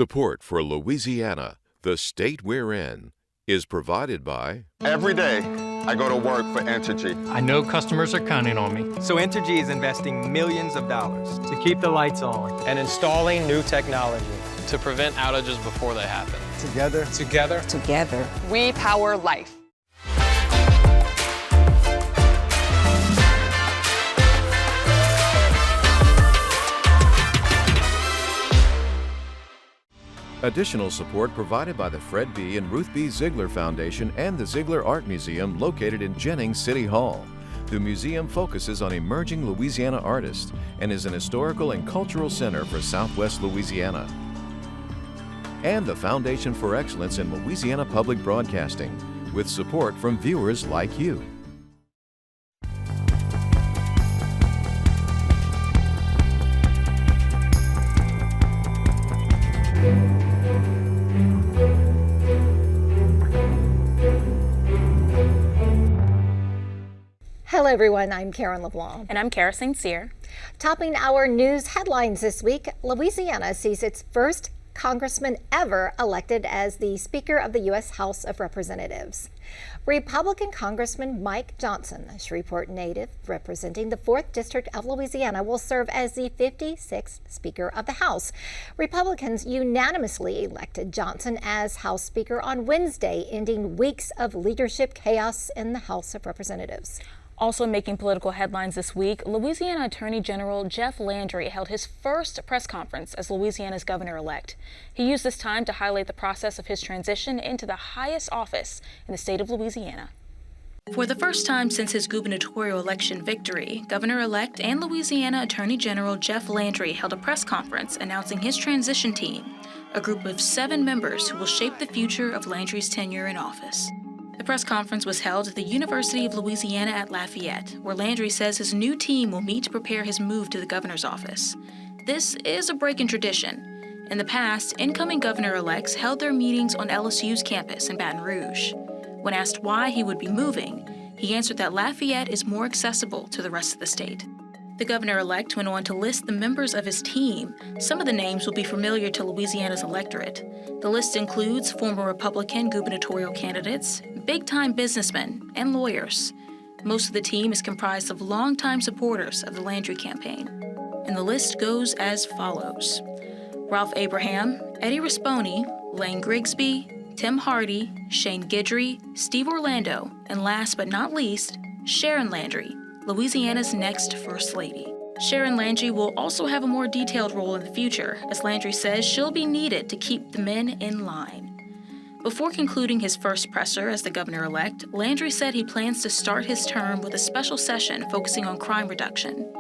Support for Louisiana, the state we're in, is provided by... Every day, I go to work for Entergy. I know customers are counting on me. So Entergy is investing millions of dollars to keep the lights on and installing new technology to prevent outages before they happen. Together, we power life. Additional support provided by the Fred B. and Ruth B. Ziegler Foundation and the Ziegler Art Museum located in Jennings City Hall. The museum focuses on emerging Louisiana artists and is an historical and cultural center for Southwest Louisiana. And the Foundation for Excellence in Louisiana Public Broadcasting, with support from viewers like you. Hello everyone, I'm Karen LeBlanc. And I'm Kara St. Cyr. Topping our news headlines this week, Louisiana sees its first congressman ever elected as the Speaker of the U.S. House of Representatives. Republican Congressman Mike Johnson, a Shreveport native representing the 4th District of Louisiana, will serve as the 56th Speaker of the House. Republicans unanimously elected Johnson as House Speaker on Wednesday, ending weeks of leadership chaos in the House of Representatives. Also making political headlines this week, Louisiana Attorney General Jeff Landry held his first press conference as Louisiana's governor-elect. He used this time to highlight the process of his transition into the highest office in the state of Louisiana. For the first time since his gubernatorial election victory, Governor-elect and Louisiana Attorney General Jeff Landry held a press conference announcing his transition team, a group of 7 members who will shape the future of Landry's tenure in office. The press conference was held at the University of Louisiana at Lafayette, where Landry says his new team will meet to prepare his move to the governor's office. This is a break in tradition. In the past, incoming governor-elects held their meetings on LSU's campus in Baton Rouge. When asked why he would be moving, he answered that Lafayette is more accessible to the rest of the state. The governor-elect went on to list the members of his team. Some of the names will be familiar to Louisiana's electorate. The list includes former Republican gubernatorial candidates, big-time businessmen, and lawyers. Most of the team is comprised of longtime supporters of the Landry campaign. And the list goes as follows: Ralph Abraham, Eddie Risponi, Lane Grigsby, Tim Hardy, Shane Guidry, Steve Orlando, and last but not least, Sharon Landry, Louisiana's next First Lady. Sharon Landry will also have a more detailed role in the future, as Landry says she'll be needed to keep the men in line. Before concluding his first presser as the governor-elect, Landry said he plans to start his term with a special session focusing on crime reduction.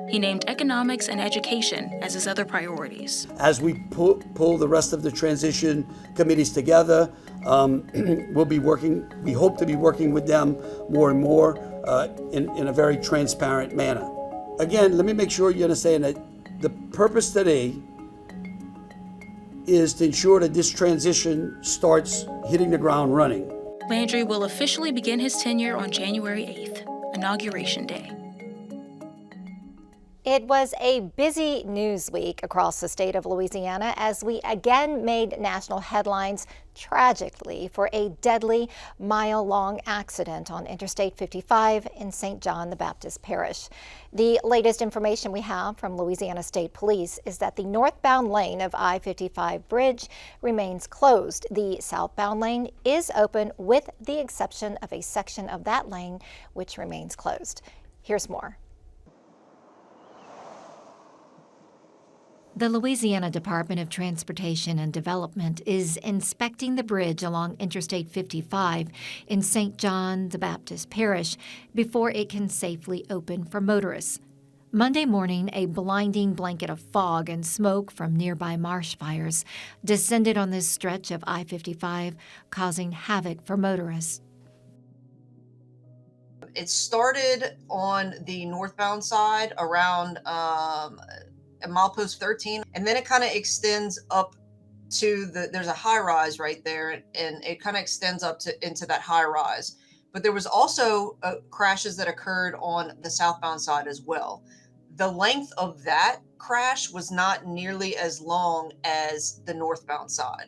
He named economics and education as his other priorities. As we pull the rest of the transition committees together, we'll be working, we hope to be working with them more and more in a very transparent manner. Again, let me make sure you understand that the purpose today is to ensure that this transition starts hitting the ground running. Landry will officially begin his tenure on January 8th, Inauguration Day. It was a busy news week across the state of Louisiana as we again made national headlines tragically for a deadly mile-long accident on Interstate 55 in St. John the Baptist Parish. The latest information we have from Louisiana State Police is that the northbound lane of I-55 bridge remains closed. The southbound lane is open with the exception of a section of that lane which remains closed. Here's more. The Louisiana Department of Transportation and Development is inspecting the bridge along Interstate 55 in St. John the Baptist Parish before it can safely open for motorists. Monday morning, a blinding blanket of fog and smoke from nearby marsh fires descended on this stretch of I-55, causing havoc for motorists. It started on the northbound side around milepost 13, and then it kind of extends up to there's a high rise right there, and it kind of extends up to into that high rise. But there was also crashes that occurred on the southbound side as well. the length of that crash was not nearly as long as the northbound side.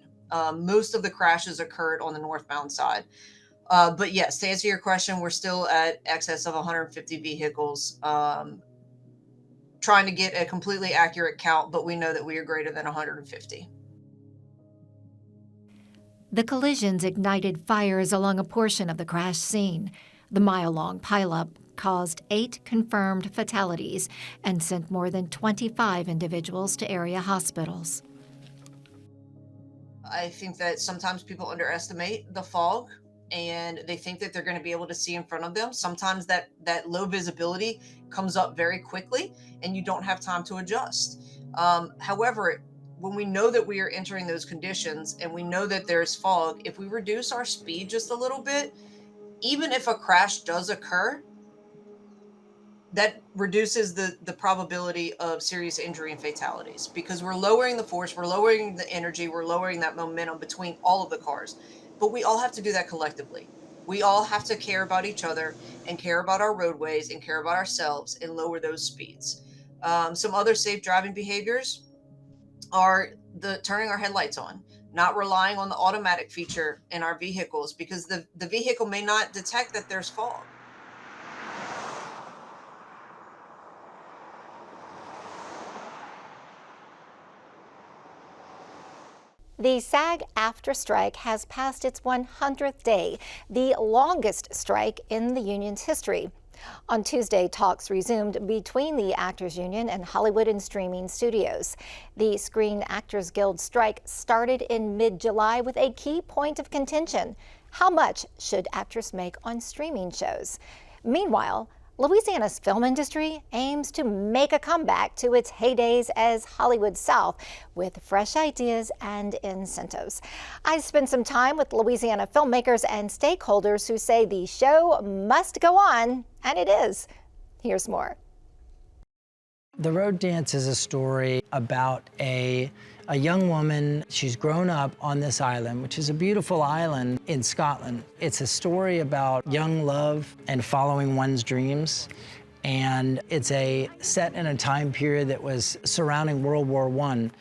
Most of the crashes occurred on the northbound side. But yes, to answer your question, we're still at excess of 150 vehicles, trying to get a completely accurate count, but we know that we are greater than 150. The collisions ignited fires along a portion of the crash scene. The mile-long pileup caused 8 confirmed fatalities and sent more than 25 individuals to area hospitals. I think that sometimes people underestimate the fog and they think that they're going to be able to see in front of them. Sometimes that low visibility comes up very quickly and you don't have time to adjust. However, when we know that we are entering those conditions and we know that there's fog, if we reduce our speed just a little bit, even if a crash does occur, that reduces the probability of serious injury and fatalities, because we're lowering the force, we're lowering the energy, we're lowering that momentum between all of the cars. But we all have to do that collectively. We all have to care about each other and care about our roadways and care about ourselves and lower those speeds. Some other safe driving behaviors are turning our headlights on, not relying on the automatic feature in our vehicles, because the vehicle may not detect that there's fog. The SAG-AFTRA strike has passed its 100th day, the longest strike in the union's history. On Tuesday, talks resumed between the Actors Union and Hollywood and streaming studios. The Screen Actors Guild strike started in mid-July with a key point of contention: how much should actors make on streaming shows? Meanwhile, Louisiana's film industry aims to make a comeback to its heydays as Hollywood South with fresh ideas and incentives. I spent some time with Louisiana filmmakers and stakeholders who say the show must go on, and it is. Here's more. The Road Dance is a story about a young woman. She's grown up on this island, which is a beautiful island in Scotland. It's a story about young love and following one's dreams. And it's set in a time period that was surrounding World War I.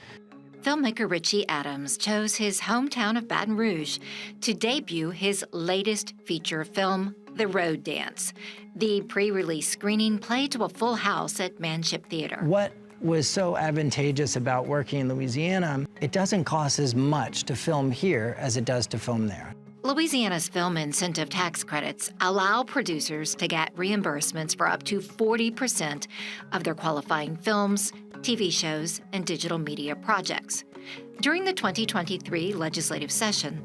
Filmmaker Richie Adams chose his hometown of Baton Rouge to debut his latest feature film, The Road Dance. The pre-release screening played to a full house at Manchac Theater. What was so advantageous about working in Louisiana, it doesn't cost as much to film here as it does to film there. Louisiana's film incentive tax credits allow producers to get reimbursements for up to 40% of their qualifying films, TV shows, and digital media projects. During the 2023 legislative session,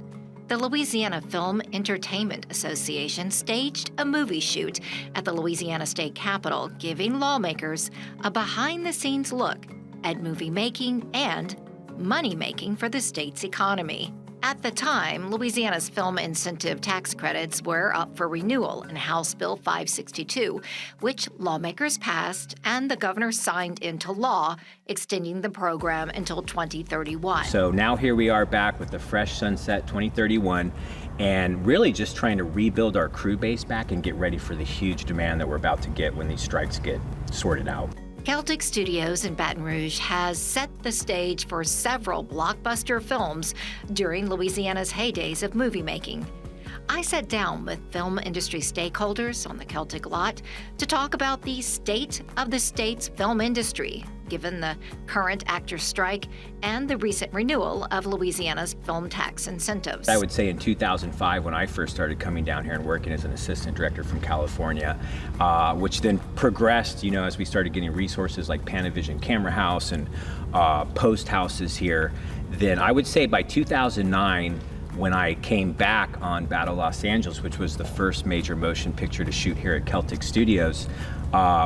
the Louisiana Film Entertainment Association staged a movie shoot at the Louisiana State Capitol, giving lawmakers a behind-the-scenes look at movie making and money making for the state's economy. At the time, Louisiana's film incentive tax credits were up for renewal in House Bill 562, which lawmakers passed and the governor signed into law, extending the program until 2031. So now here we are back with the fresh sunset 2031, and really just trying to rebuild our crew base back and get ready for the huge demand that we're about to get when these strikes get sorted out. Celtic Studios in Baton Rouge has set the stage for several blockbuster films during Louisiana's heydays of movie making. I sat down with film industry stakeholders on the Celtic lot to talk about the state of the state's film industry, given the current actors' strike and the recent renewal of Louisiana's film tax incentives. I would say in 2005, when I first started coming down here and working as an assistant director from California, which then progressed, as we started getting resources like Panavision Camera House and post houses here, then I would say by 2009, when I came back on Battle Los Angeles, which was the first major motion picture to shoot here at Celtic Studios,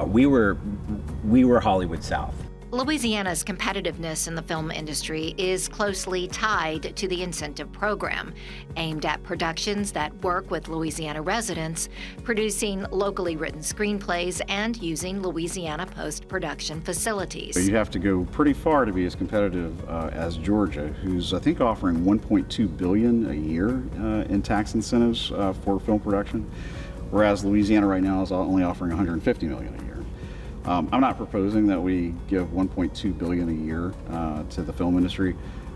we were Hollywood South. Louisiana's competitiveness in the film industry is closely tied to the incentive program, aimed at productions that work with Louisiana residents, producing locally written screenplays, and using Louisiana post-production facilities. You have to go pretty far to be as competitive as Georgia, who's, I think, offering $1.2 billion a year in tax incentives for film production, whereas Louisiana right now is only offering $150 million a year. I'm not proposing that we give $1.2 billion a year to the film industry,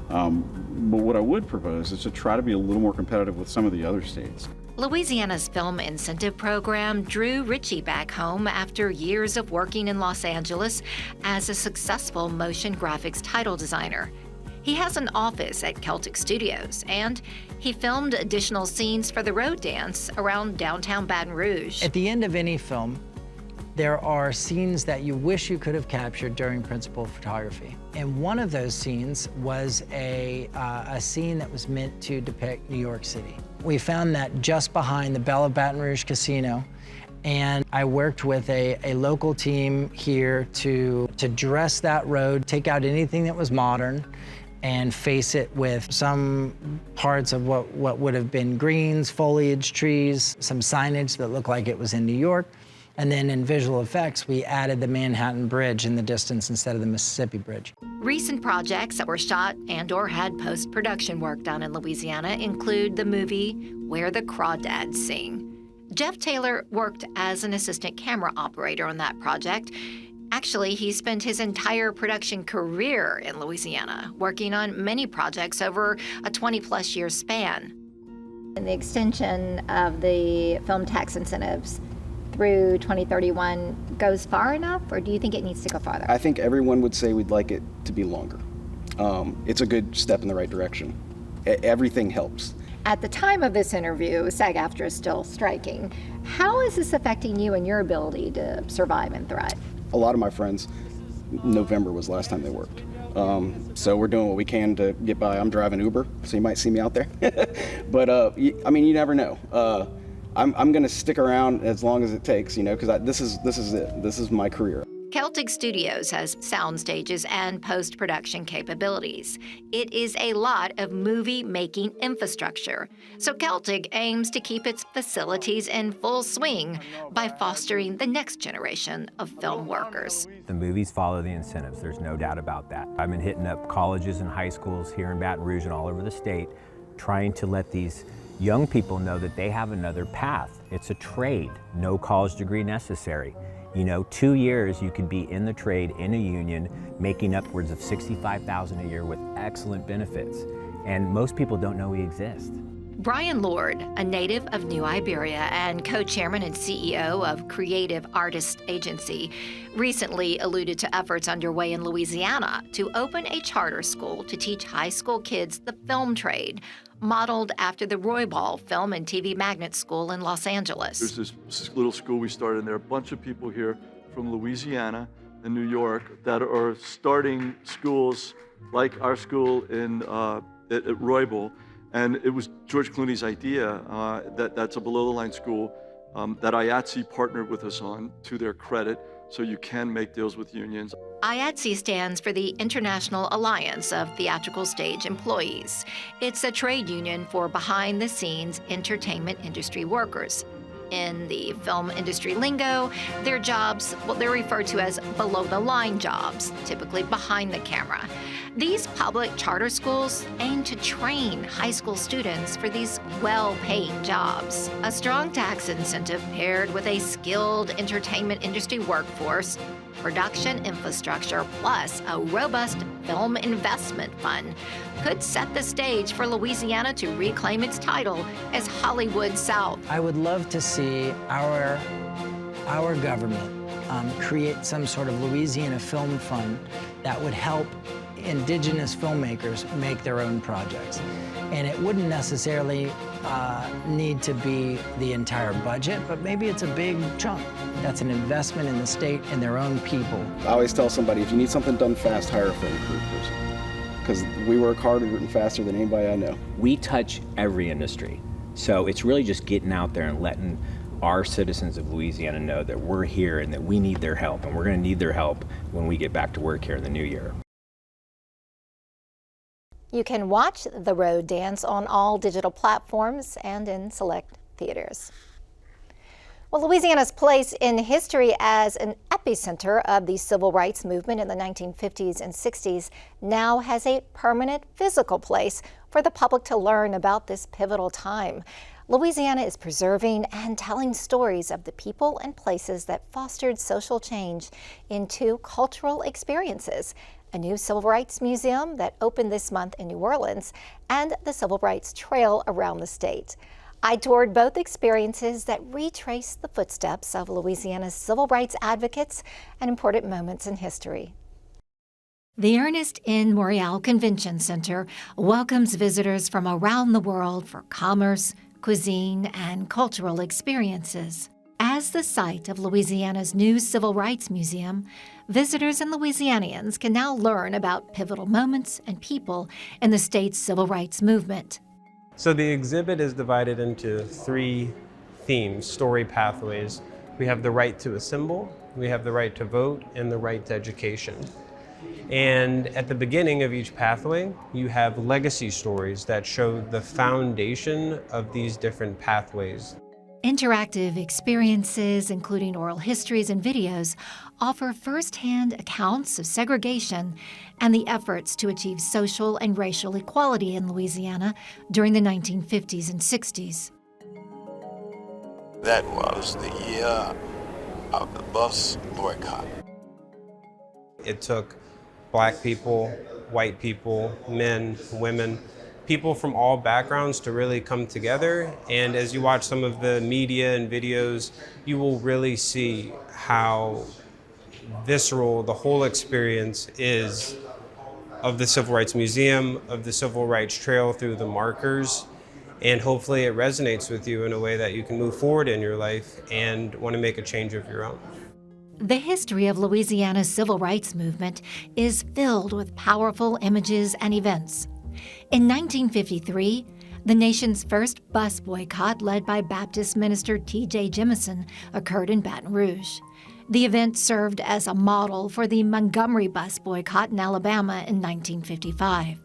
but what I would propose is to try to be a little more competitive with some of the other states. Louisiana's film incentive program drew Richie back home after years of working in Los Angeles as a successful motion graphics title designer. He has an office at Celtic Studios, and he filmed additional scenes for the road dance around downtown Baton Rouge. At the end of any film, there are scenes that you wish you could have captured during principal photography. And one of those scenes was a scene that was meant to depict New York City. We found that just behind the Belle of Baton Rouge Casino, and I worked with a local team here to dress that road, take out anything that was modern, and face it with some parts of what would have been greens, foliage, trees, some signage that looked like it was in New York. And then in visual effects, we added the Manhattan Bridge in the distance instead of the Mississippi Bridge. Recent projects that were shot and/or had post-production work done in Louisiana include the movie Where the Crawdads Sing. Jeff Taylor worked as an assistant camera operator on that project. Actually, he spent his entire production career in Louisiana, working on many projects over a 20-plus year span. And the extension of the film tax incentives through 2031 goes far enough, or do you think it needs to go farther? I think everyone would say we'd like it to be longer. It's a good step in the right direction. Everything helps. At the time of this interview, SAG-AFTRA is still striking. How is this affecting you and your ability to survive and thrive? A lot of my friends, November was the last time they worked. So we're doing what we can to get by. I'm driving Uber, so you might see me out there. But I mean, you never know. I'm going to stick around as long as it takes, you know, because this is it. This is my career. Celtic Studios has sound stages and post-production capabilities. It is a lot of movie-making infrastructure. So Celtic aims to keep its facilities in full swing by fostering the next generation of film workers. The movies follow the incentives, there's no doubt about that. I've been hitting up colleges and high schools here in Baton Rouge and all over the state, trying to let these young people know that they have another path. It's a trade, no college degree necessary. You know, 2 years you could be in the trade, in a union, making upwards of $65,000 a year with excellent benefits. And most people don't know we exist. Brian Lord, a native of New Iberia and co-chairman and CEO of Creative Artists Agency, recently alluded to efforts underway in Louisiana to open a charter school to teach high school kids the film trade, modeled after the Roybal Film and TV Magnet School in Los Angeles. There's this little school we started, and there are a bunch of people here from Louisiana and New York that are starting schools like our school at Roybal. And it was George Clooney's idea that's a below-the-line school that IATSE partnered with us on, to their credit, so you can make deals with unions. IATSE stands for the International Alliance of Theatrical Stage Employees. It's a trade union for behind-the-scenes entertainment industry workers. In the film industry lingo, their jobs, they're referred to as below-the-line jobs, typically behind the camera. These public charter schools aim to train high school students for these well-paying jobs. A strong tax incentive paired with a skilled entertainment industry workforce, production infrastructure, plus a robust film investment fund could set the stage for Louisiana to reclaim its title as Hollywood South. I would love to see our government create some sort of Louisiana film fund that would help indigenous filmmakers make their own projects. And it wouldn't necessarily need to be the entire budget, but maybe it's a big chunk. That's an investment in the state and their own people. I always tell somebody, if you need something done fast, hire a film crew person. Because we work harder and faster than anybody I know. We touch every industry. So it's really just getting out there and letting our citizens of Louisiana know that we're here and that we need their help. And we're going to need their help when we get back to work here in the new year. You can watch The Road Dance on all digital platforms and in select theaters. Well, Louisiana's place in history as an epicenter of the civil rights movement in the 1950s and 60s now has a permanent physical place for the public to learn about this pivotal time. Louisiana is preserving and telling stories of the people and places that fostered social change into cultural experiences. A new Civil Rights Museum that opened this month in New Orleans, and the Civil Rights Trail around the state. I toured both experiences that retrace the footsteps of Louisiana's civil rights advocates and important moments in history. The Ernest N. Morial Convention Center welcomes visitors from around the world for commerce, cuisine, and cultural experiences. As the site of Louisiana's new Civil Rights Museum, visitors and Louisianians can now learn about pivotal moments and people in the state's civil rights movement. So the exhibit is divided into 3 themes, story pathways. We have the right to assemble, we have the right to vote, and the right to education. And at the beginning of each pathway, you have legacy stories that show the foundation of these different pathways. Interactive experiences, including oral histories and videos, offer firsthand accounts of segregation and the efforts to achieve social and racial equality in Louisiana during the 1950s and 60s. That was the year of the bus boycott. It took Black people, white people, men, women, people from all backgrounds to really come together. And as you watch some of the media and videos, you will really see how visceral the whole experience is of the Civil Rights Museum, of the Civil Rights Trail through the markers. And hopefully it resonates with you in a way that you can move forward in your life and want to make a change of your own. The history of Louisiana's civil rights movement is filled with powerful images and events. In 1953, the nation's first bus boycott, led by Baptist minister T.J. Jemison, occurred in Baton Rouge. The event served as a model for the Montgomery bus boycott in Alabama in 1955.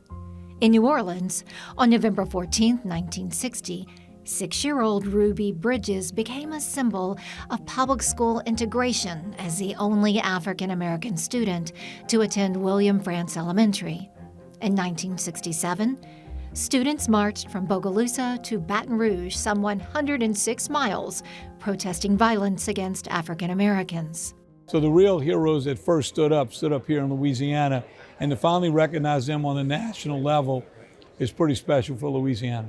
In New Orleans, on November 14, 1960, 6-year-old Ruby Bridges became a symbol of public school integration as the only African-American student to attend William Frantz Elementary. In 1967, students marched from Bogalusa to Baton Rouge, some 106 miles, protesting violence against African Americans. So the real heroes that first stood up here in Louisiana, and to finally recognize them on the national level is pretty special for Louisiana.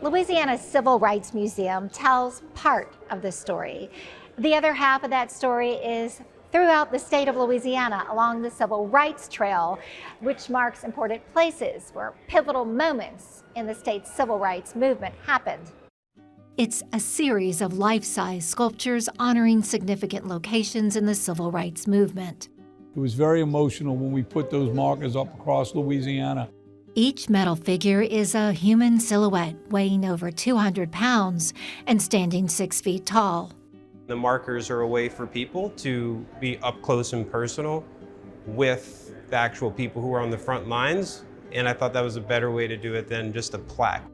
Louisiana's Civil Rights Museum tells part of the story. The other half of that story is throughout the state of Louisiana along the Civil Rights Trail, which marks important places where pivotal moments in the state's civil rights movement happened. It's a series of life-size sculptures honoring significant locations in the civil rights movement. It was very emotional when we put those markers up across Louisiana. Each metal figure is a human silhouette weighing over 200 pounds and standing 6 feet tall. The markers are a way for people to be up close and personal with the actual people who are on the front lines, and I thought that was a better way to do it than just a plaque.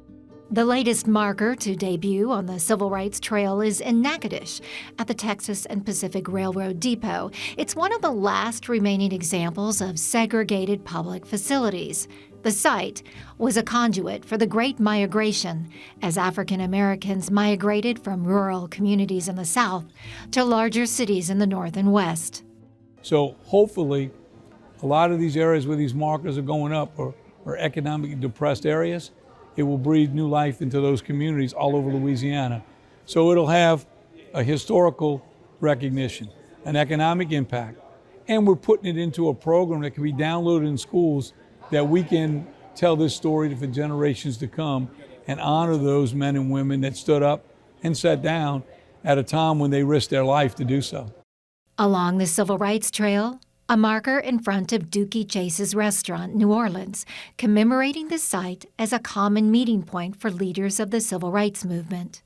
The latest marker to debut on the Civil Rights Trail is in Natchitoches at the Texas and Pacific Railroad Depot. It's one of the last remaining examples of segregated public facilities. The site was a conduit for the Great Migration as African Americans migrated from rural communities in the South to larger cities in the North and West. So hopefully, a lot of these areas where these markers are going up are economically depressed areas. It will breathe new life into those communities all over Louisiana. So it'll have a historical recognition, an economic impact, and we're putting it into a program that can be downloaded in schools that we can tell this story for generations to come and honor those men and women that stood up and sat down at a time when they risked their life to do so. Along the Civil Rights Trail, a marker in front of Dookie Chase's restaurant, New Orleans, commemorating the site as a common meeting point for leaders of the civil rights movement.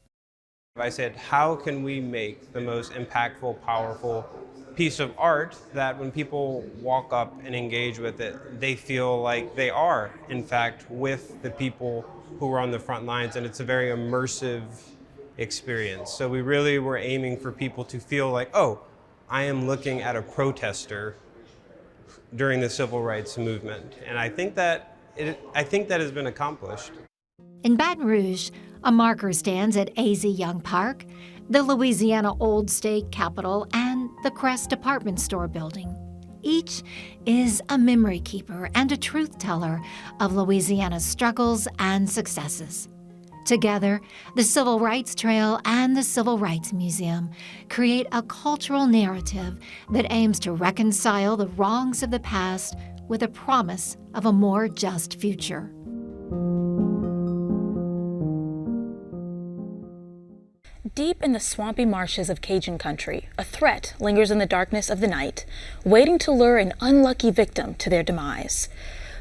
I said, how can we make the most impactful, powerful piece of art that when people walk up and engage with it, they feel like they are, in fact, with the people who are on the front lines, and it's a very immersive experience. So we really were aiming for people to feel like, oh, I am looking at a protester during the civil rights movement. And I think that has been accomplished. In Baton Rouge, a marker stands at AZ Young Park, the Louisiana Old State Capitol, and the Crest Department Store building. Each is a memory keeper and a truth teller of Louisiana's struggles and successes. Together, the Civil Rights Trail and the Civil Rights Museum create a cultural narrative that aims to reconcile the wrongs of the past with a promise of a more just future. Deep in the swampy marshes of Cajun country, a threat lingers in the darkness of the night, waiting to lure an unlucky victim to their demise.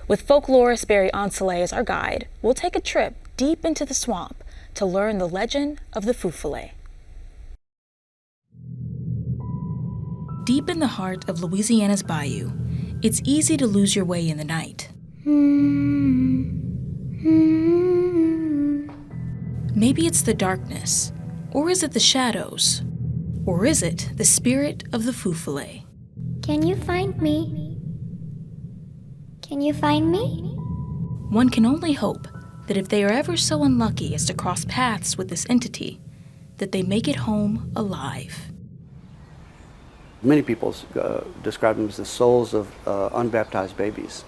With folklorist Barry Ancelet as our guide, we'll take a trip deep into the swamp to learn the legend of the Feufollet. Deep in the heart of Louisiana's bayou, it's easy to lose your way in the night. Maybe it's the darkness. Or is it the shadows? Or is it the spirit of the Feufollet? Can you find me? Can you find me? One can only hope that if they are ever so unlucky as to cross paths with this entity, that they make it home alive. Many people describe them as the souls of unbaptized babies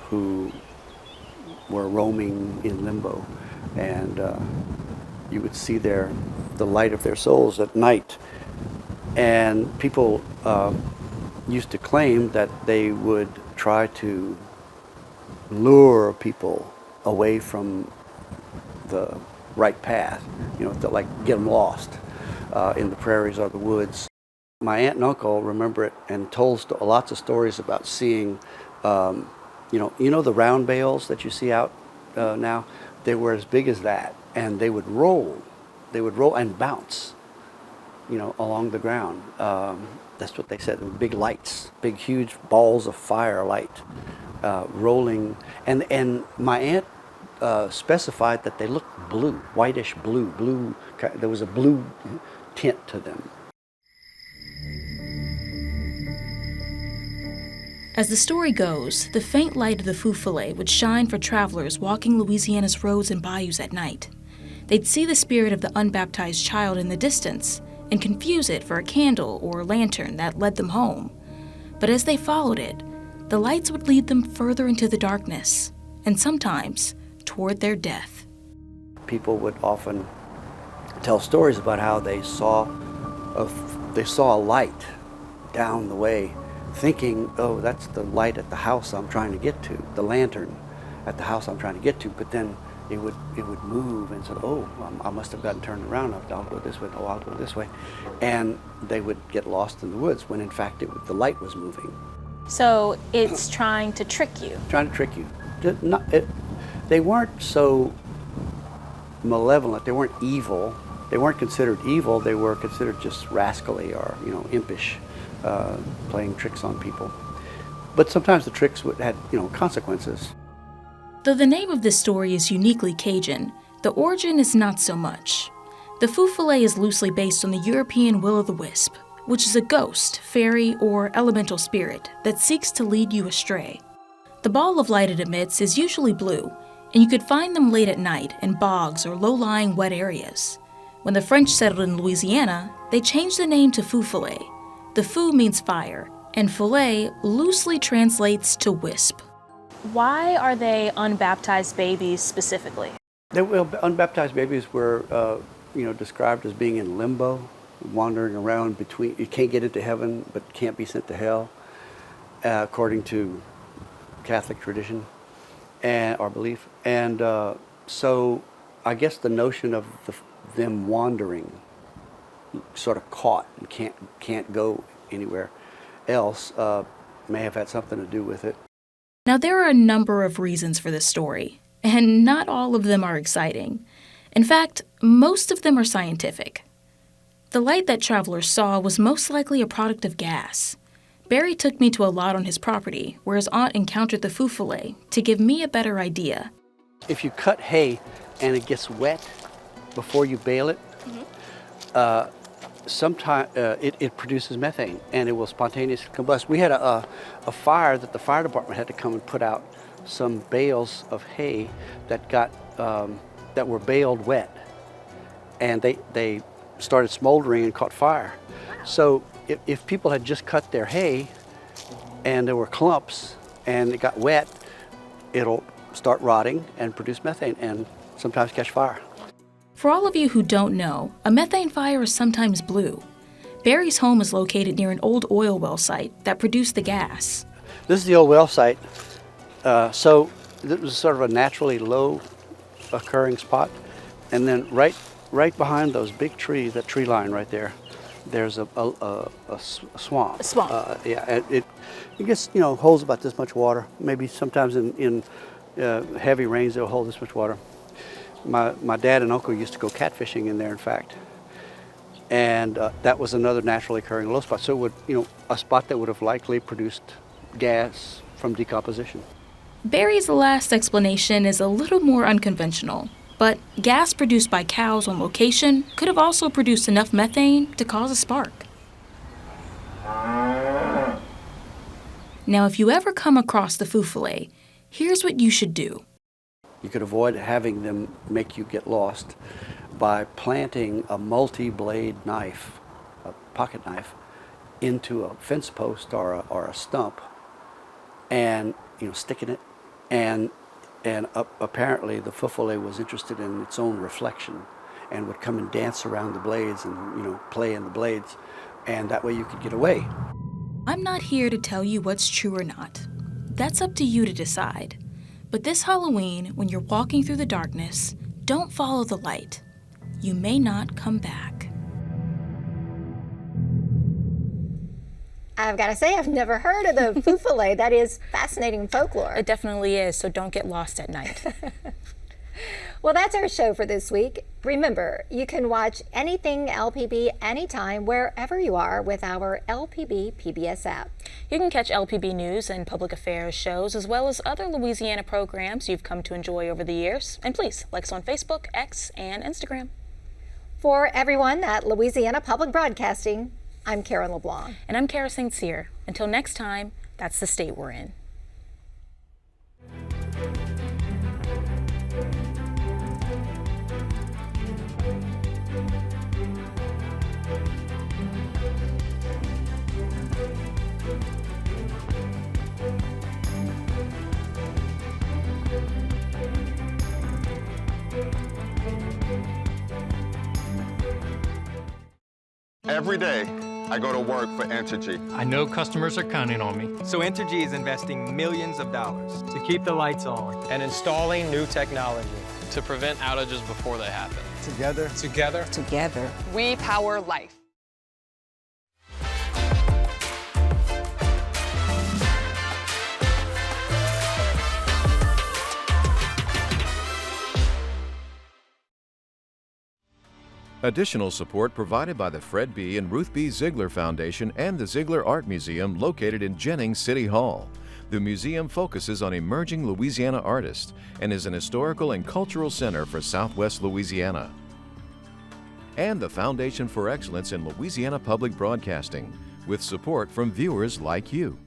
who were roaming in limbo, and you would see the light of their souls at night. And people used to claim that they would try to lure people away from the right path, to like get them lost in the prairies or the woods. My aunt and uncle remember it and told lots of stories about seeing, the round bales that you see out now. They were as big as that, and they would roll and bounce, along the ground. That's what they said. They were big lights, big, huge balls of firelight rolling. And my aunt specified that they looked blue, whitish blue. There was a blue tint to them. As the story goes, the faint light of the Feufollet would shine for travelers walking Louisiana's roads and bayous at night. They'd see the spirit of the unbaptized child in the distance and confuse it for a candle or lantern that led them home. But as they followed it, the lights would lead them further into the darkness, and sometimes toward their death. People would often tell stories about how they saw a light down the way, thinking, oh, that's the light at the house I'm trying to get to, the lantern at the house I'm trying to get to. But then it would move and say, oh, I must have gotten turned around. I'll go this way. Oh, I'll go this way. And they would get lost in the woods when in fact the light was moving. So it's trying to trick you. Trying to trick you. They weren't so malevolent. They weren't evil. They weren't considered evil. They were considered just rascally or impish, playing tricks on people. But sometimes the tricks had consequences. Though the name of this story is uniquely Cajun, the origin is not so much. The Feufollet is loosely based on the European will-o'-the-wisp, which is a ghost, fairy, or elemental spirit that seeks to lead you astray. The ball of light it emits is usually blue, and you could find them late at night in bogs or low-lying wet areas. When the French settled in Louisiana, they changed the name to Feufollet. The feu means fire, and follet loosely translates to wisp. Why are they unbaptized babies specifically? Unbaptized babies were, described as being in limbo, wandering around between. You can't get into heaven, but can't be sent to hell, according to Catholic tradition or belief. And so, I guess the notion of them wandering, sort of caught and can't go anywhere else, may have had something to do with it. Now, there are a number of reasons for this story, and not all of them are exciting. In fact, most of them are scientific. The light that travelers saw was most likely a product of gas. Barry took me to a lot on his property where his aunt encountered the Feufollet to give me a better idea. If you cut hay and it gets wet before you bale it, sometimes it produces methane and it will spontaneously combust. We had a fire that the fire department had to come and put out some bales of hay that got that were baled wet, and they started smoldering and caught fire. So if people had just cut their hay and there were clumps and it got wet, it'll start rotting and produce methane and sometimes catch fire. For all of you who don't know, a methane fire is sometimes blue. Barry's home is located near an old oil well site that produced the gas. This is the old well site. So this was sort of a naturally low occurring spot. And then right behind those big trees, that tree line right there, there's a swamp. A swamp. Yeah, and it gets, holds about this much water. Maybe sometimes in heavy rains it'll hold this much water. My dad and uncle used to go catfishing in there, in fact. And that was another naturally occurring low spot. So it would, a spot that would have likely produced gas from decomposition. Barry's last explanation is a little more unconventional, but gas produced by cows on location could have also produced enough methane to cause a spark. Now, if you ever come across the Feufollet, here's what you should do. You could avoid having them make you get lost by planting a multi-blade knife, a pocket knife, into a fence post or a stump, and sticking it. And apparently the Feufollet was interested in its own reflection and would come and dance around the blades and play in the blades, and that way you could get away. I'm not here to tell you what's true or not. That's up to you to decide. But this Halloween, when you're walking through the darkness, don't follow the light. You may not come back. I've got to say, I've never heard of the Feufollet. That is fascinating folklore. It definitely is, so don't get lost at night. Well, that's our show for this week. Remember, you can watch anything LPB anytime, wherever you are, with our LPB PBS app. You can catch LPB news and public affairs shows, as well as other Louisiana programs you've come to enjoy over the years. And please, like us on Facebook, X, and Instagram. For everyone at Louisiana Public Broadcasting, I'm Karen LeBlanc. And I'm Kara St. Cyr. Until next time, that's the state we're in. Every day, I go to work for Entergy. I know customers are counting on me. So Entergy is investing millions of dollars To keep the lights on. and installing new technology. to prevent outages before they happen. Together. We power life. Additional support provided by the Fred B. and Ruth B. Ziegler Foundation and the Ziegler Art Museum located in Jennings City Hall. The museum focuses on emerging Louisiana artists and is an historical and cultural center for Southwest Louisiana. And the Foundation for Excellence in Louisiana Public Broadcasting, with support from viewers like you.